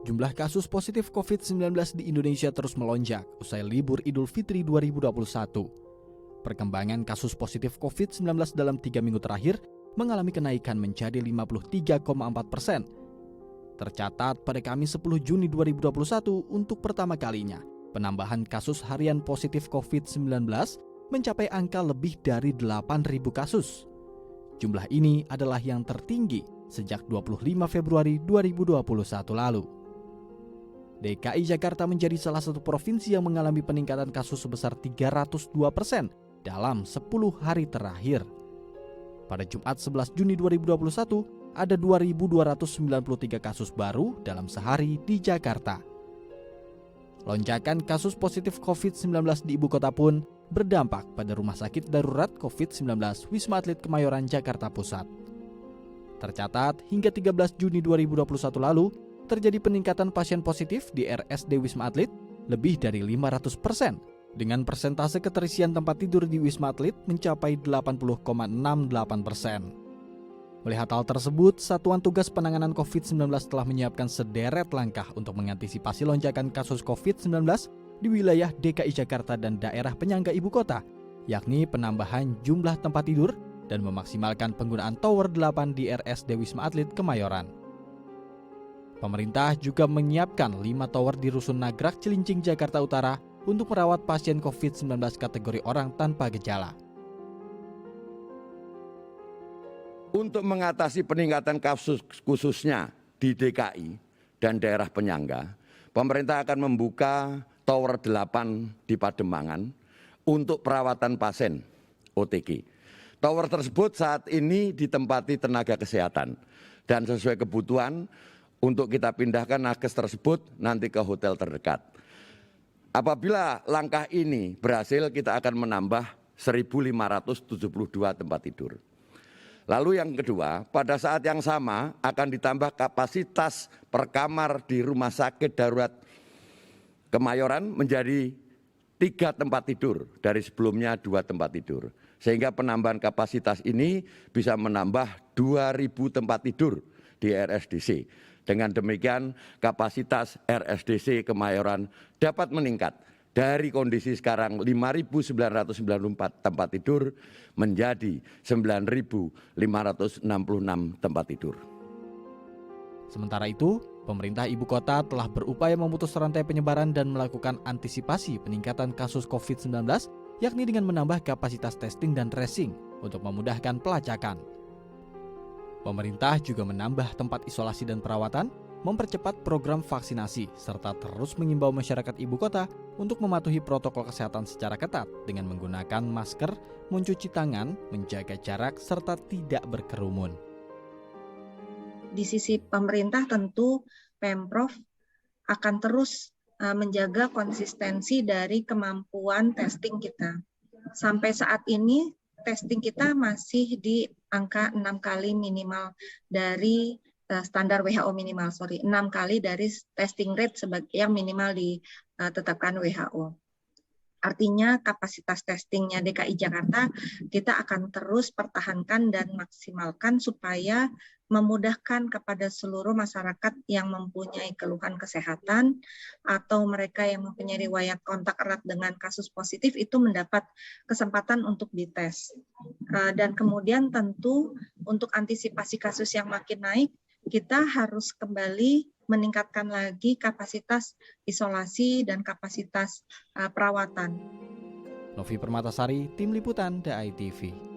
Jumlah kasus positif COVID-19 di Indonesia terus melonjak usai libur Idul Fitri 2021. Perkembangan kasus positif COVID-19 dalam 3 minggu terakhir mengalami kenaikan menjadi 53,4%. Tercatat pada Kamis 10 Juni 2021 untuk pertama kalinya, penambahan kasus harian positif COVID-19 mencapai angka lebih dari 8.000 kasus. Jumlah ini adalah yang tertinggi sejak 25 Februari 2021 lalu. DKI Jakarta menjadi salah satu provinsi yang mengalami peningkatan kasus sebesar 302% dalam 10 hari terakhir. Pada Jumat 11 Juni 2021, ada 2.293 kasus baru dalam sehari di Jakarta. Lonjakan kasus positif COVID-19 di ibu kota pun berdampak pada Rumah Sakit Darurat COVID-19 Wisma Atlet Kemayoran, Jakarta Pusat. Tercatat hingga 13 Juni 2021 lalu, terjadi peningkatan pasien positif di RSD Wisma Atlet lebih dari 500%, dengan persentase keterisian tempat tidur di Wisma Atlet mencapai 80,68%. Melihat hal tersebut, Satuan Tugas Penanganan COVID-19 telah menyiapkan sederet langkah untuk mengantisipasi lonjakan kasus COVID-19 di wilayah DKI Jakarta dan daerah penyangga ibu kota, yakni penambahan jumlah tempat tidur dan memaksimalkan penggunaan Tower 8 di RSD Wisma Atlet Kemayoran. Pemerintah juga menyiapkan 5 tower di Rusun Nagrak, Cilincing, Jakarta Utara untuk merawat pasien COVID-19 kategori orang tanpa gejala. Untuk mengatasi peningkatan kasus khususnya di DKI dan daerah penyangga, pemerintah akan membuka Tower 8 di Pademangan untuk perawatan pasien OTG. Tower tersebut saat ini ditempati tenaga kesehatan dan sesuai kebutuhan untuk kita pindahkan nakes tersebut nanti ke hotel terdekat. Apabila langkah ini berhasil, kita akan menambah 1.572 tempat tidur. Lalu yang kedua, pada saat yang sama akan ditambah kapasitas per kamar di Rumah Sakit Darurat Kemayoran menjadi 3 tempat tidur dari sebelumnya 2 tempat tidur. Sehingga penambahan kapasitas ini bisa menambah 2.000 tempat tidur di RSDC. Dengan demikian kapasitas RSDC Kemayoran dapat meningkat dari kondisi sekarang 5.994 tempat tidur menjadi 9.566 tempat tidur. Sementara itu, pemerintah ibu kota telah berupaya memutus rantai penyebaran dan melakukan antisipasi peningkatan kasus COVID-19, yakni dengan menambah kapasitas testing dan tracing untuk memudahkan pelacakan. Pemerintah juga menambah tempat isolasi dan perawatan, mempercepat program vaksinasi, serta terus mengimbau masyarakat ibu kota untuk mematuhi protokol kesehatan secara ketat dengan menggunakan masker, mencuci tangan, menjaga jarak, serta tidak berkerumun. Di sisi pemerintah tentu Pemprov akan terus menjaga konsistensi dari kemampuan testing kita. Sampai saat ini testing kita masih di angka 6 kali minimal dari standar WHO minimal, 6 kali dari testing rate yang minimal ditetapkan WHO. Artinya kapasitas testingnya DKI Jakarta kita akan terus pertahankan dan maksimalkan supaya memudahkan kepada seluruh masyarakat yang mempunyai keluhan kesehatan atau mereka yang mempunyai riwayat kontak erat dengan kasus positif itu mendapat kesempatan untuk dites. Dan kemudian tentu untuk antisipasi kasus yang makin naik, kita harus kembali meningkatkan lagi kapasitas isolasi dan kapasitas perawatan. Novi Permatasari, Tim Liputan DAI TV.